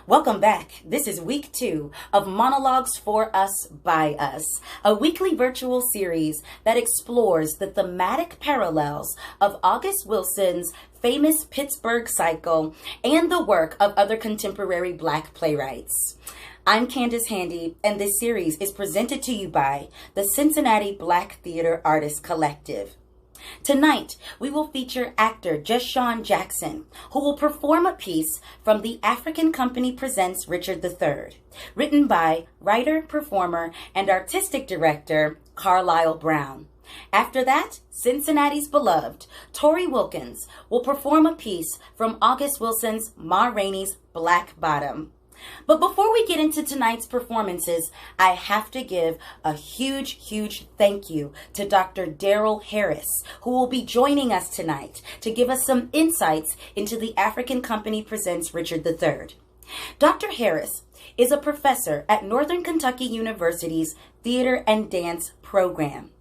Welcome back. This is week 2 of Monologues For Us by Us, a weekly virtual series that explores the thematic parallels of August Wilson's famous Pittsburgh Cycle and the work of other contemporary Black playwrights. I'm Candace Handy, and this series is presented to you by the Cincinnati Black Theater Artists Collective. Tonight, we will feature actor Jeshawn Jackson, who will perform a piece from The African Company Presents Richard III, written by writer, performer, and artistic director Carlyle Brown. After that, Cincinnati's beloved Torie Wiggins will perform a piece from August Wilson's Ma Rainey's Black Bottom. But before we get into tonight's performances, I have to give a huge thank you to Dr. Daryl Harris, who will be joining us tonight to give us some insights into The African Company Presents Richard III. Dr. Harris is a professor at Northern Kentucky University's Theater and Dance program.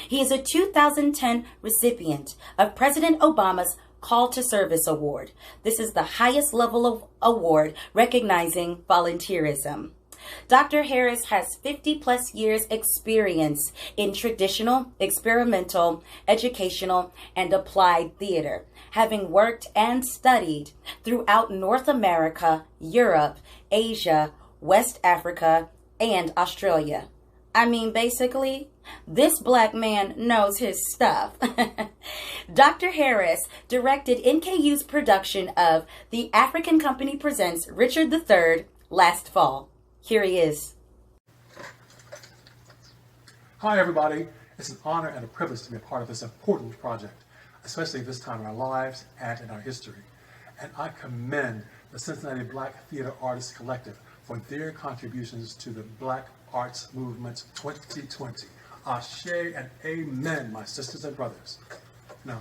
He is a 2010 recipient of President Obama's Call to Service Award. This is the highest level of award recognizing volunteerism. Dr. Harris has 50 plus years experience in traditional, experimental, educational, and applied theater, having worked and studied throughout North America, Europe, Asia, West Africa, and Australia. I mean, basically, this Black man knows his stuff. Dr. Harris directed NKU's production of The African Company Presents Richard III last fall. Here he is. Hi, everybody. It's an honor and a privilege to be a part of this important project, especially this time in our lives and in our history. And I commend the Cincinnati Black Theater Artists Collective for their contributions to the Black Arts Movement 2020. Ashe and amen, my sisters and brothers. Now,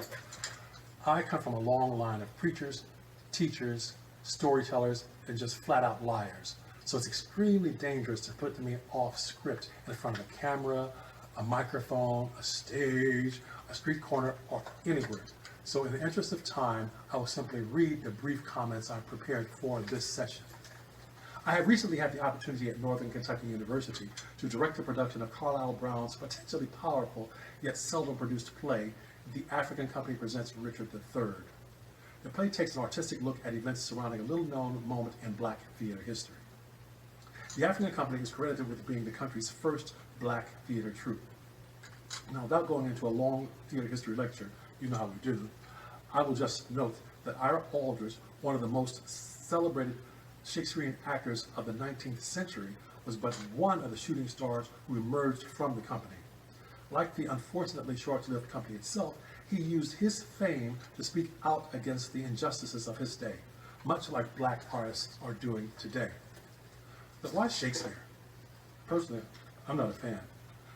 I come from a long line of preachers, teachers, storytellers, and just flat out liars. So it's extremely dangerous to put me off script in front of a camera, a microphone, a stage, a street corner, or anywhere. So in the interest of time, I will simply read the brief comments I prepared for this session. I have recently had the opportunity at Northern Kentucky University to direct the production of Carlyle Brown's potentially powerful yet seldom produced play, The African Company Presents Richard III. The play takes an artistic look at events surrounding a little-known moment in Black theater history. The African Company is credited with being the country's first Black theater troupe. Now, without going into a long theater history lecture, you know how we do, I will just note that Ira Aldridge, one of the most celebrated Shakespearean actors of the 19th century, was but one of the shooting stars who emerged from the company. Like the unfortunately short-lived company itself, he used his fame to speak out against the injustices of his day, much like Black artists are doing today. But why Shakespeare? Personally, I'm not a fan.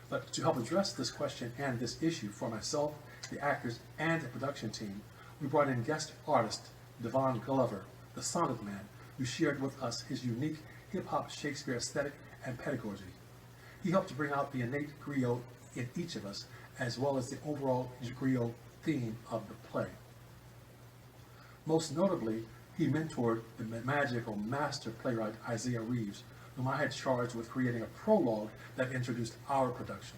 But to help address this question and this issue for myself, the actors, and the production team, we brought in guest artist Devon Glover, the Sonnet Man, who shared with us his unique hip-hop Shakespeare aesthetic and pedagogy. He helped to bring out the innate griot in each of us, as well as the overall griot theme of the play. Most notably, he mentored the magical master playwright Isaiah Reeves, whom I had charged with creating a prologue that introduced our production.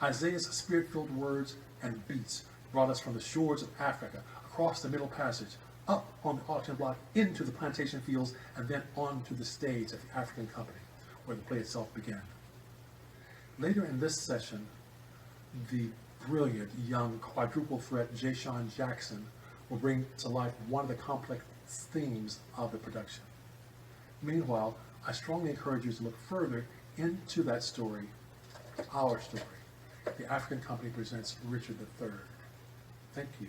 Isaiah's spirit-filled words and beats brought us from the shores of Africa, across the Middle Passage, up on the auction block, into the plantation fields, and then onto the stage at the African Company, where the play itself began. Later in this session, the brilliant young quadruple threat Jeshawn Jackson will bring to life one of the complex themes of the production. Meanwhile, I strongly encourage you to look further into that story, our story. The African Company Presents Richard III. Thank you.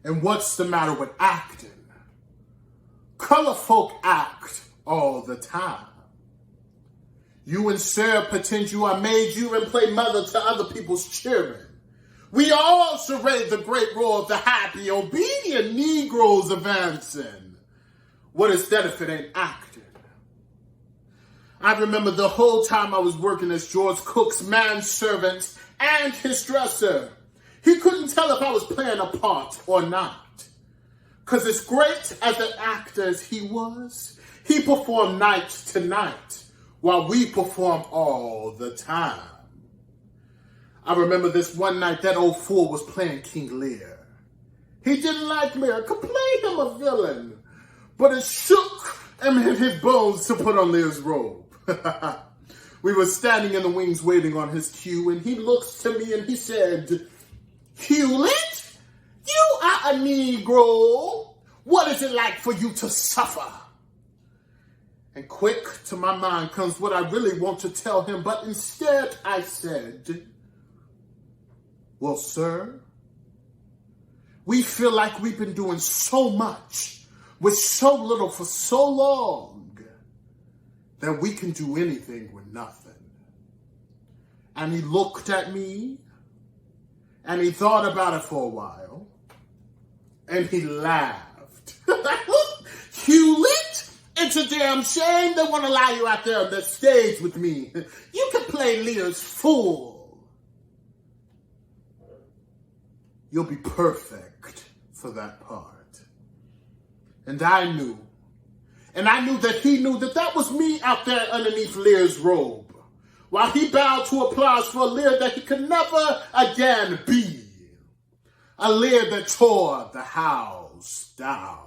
And what's the matter with acting? Color folk act all the time. You and Sarah pretend you are made you and play mother to other people's children. We all charade the great role of the happy, obedient Negroes advancing. What is that if it ain't acting? I remember the whole time I was working as George Cook's manservant and his dresser. He couldn't tell if I was playing a part or not. Because as great as an actor as he was, he performed night to night while we perform all the time. I remember this one night that old fool was playing King Lear. He didn't like Lear, could play him a villain, but it shook him in his bones to put on Lear's robe. We were standing in the wings waiting on his cue, and he looks to me and he said, "Hewlett, you are a Negro. What is it like for you to suffer?" And quick to my mind comes what I really want to tell him, but instead I said, "Well, sir, we feel like we've been doing so much with so little for so long that we can do anything with nothing." And he looked at me, and he thought about it for a while, and he laughed. "Hewlett, it's a damn shame they won't allow you out there on the stage with me. You can play Lear's fool. You'll be perfect for that part." And I knew that he knew that that was me out there underneath Lear's robe, while he bowed to applause for a Lear that he could never again be. A Lear that tore the house down.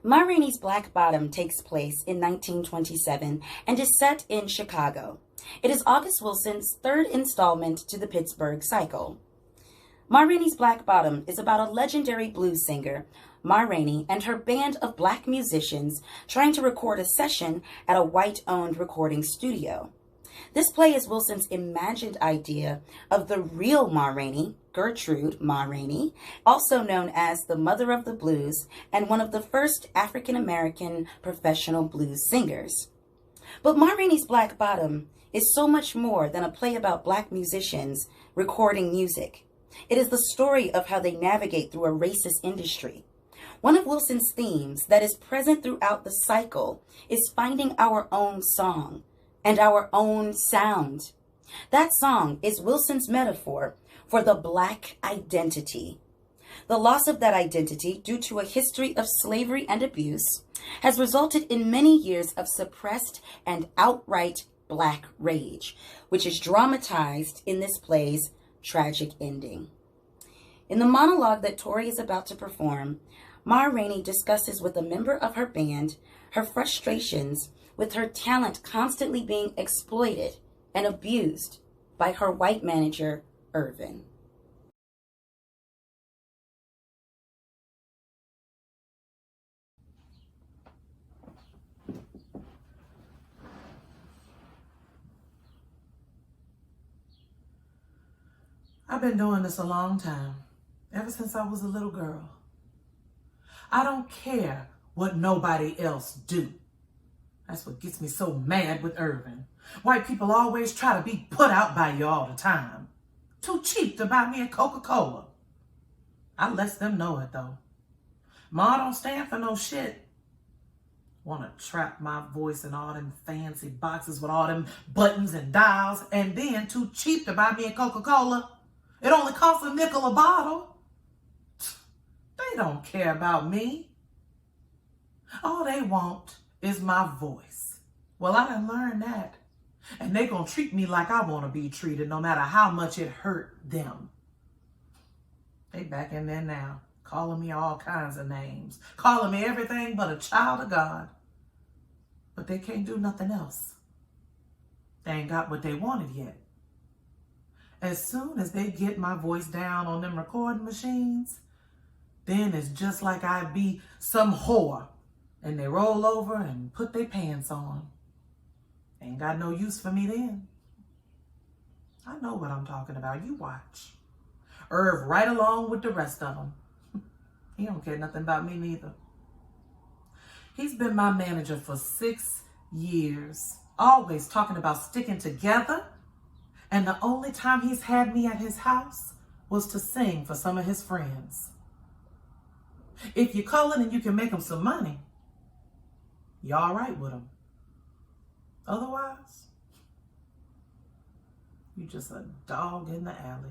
Ma Rainey's Black Bottom takes place in 1927 and is set in Chicago. It is August Wilson's third installment to the Pittsburgh cycle. Ma Rainey's Black Bottom is about a legendary blues singer, Ma Rainey, and her band of black musicians trying to record a session at a white-owned recording studio. This play is Wilson's imagined idea of the real Ma Rainey, Gertrude Ma Rainey, also known as the Mother of the Blues and one of the first African-American professional blues singers. But Ma Rainey's Black Bottom is so much more than a play about black musicians recording music. It is the story of how they navigate through a racist industry. One of Wilson's themes that is present throughout the cycle is finding our own song and our own sound. That song is Wilson's metaphor for the black identity. The loss of that identity due to a history of slavery and abuse has resulted in many years of suppressed and outright black rage, which is dramatized in this play's tragic ending. In the monologue that Torie is about to perform, Ma Rainey discusses with a member of her band her frustrations with her talent constantly being exploited and abused by her white manager, Irvin. I've been doing this a long time, ever since I was a little girl. I don't care what nobody else do. That's what gets me so mad with Irvin. White people always try to be put out by you all the time. Too cheap to buy me a Coca-Cola. I lets them know it though. Ma don't stand for no shit. Want to trap my voice in all them fancy boxes with all them buttons and dials, and then too cheap to buy me a Coca-Cola. It only costs a nickel a bottle. They don't care about me. All they want is my voice. Well, I done learned that. And they gonna treat me like I want to be treated, no matter how much it hurt them. They back in there now, calling me all kinds of names, calling me everything but a child of God. But they can't do nothing else. They ain't got what they wanted yet. As soon as they get my voice down on them recording machines, then it's just like I be some whore, and they roll over and put their pants on. Ain't got no use for me then. I know what I'm talking about. You watch. Irv right along with the rest of them. He don't care nothing about me neither. He's been my manager for 6 years, always talking about sticking together. And the only time he's had me at his house was to sing for some of his friends. If you're calling and you can make him some money, you're all right with him. Otherwise, you just a dog in the alley.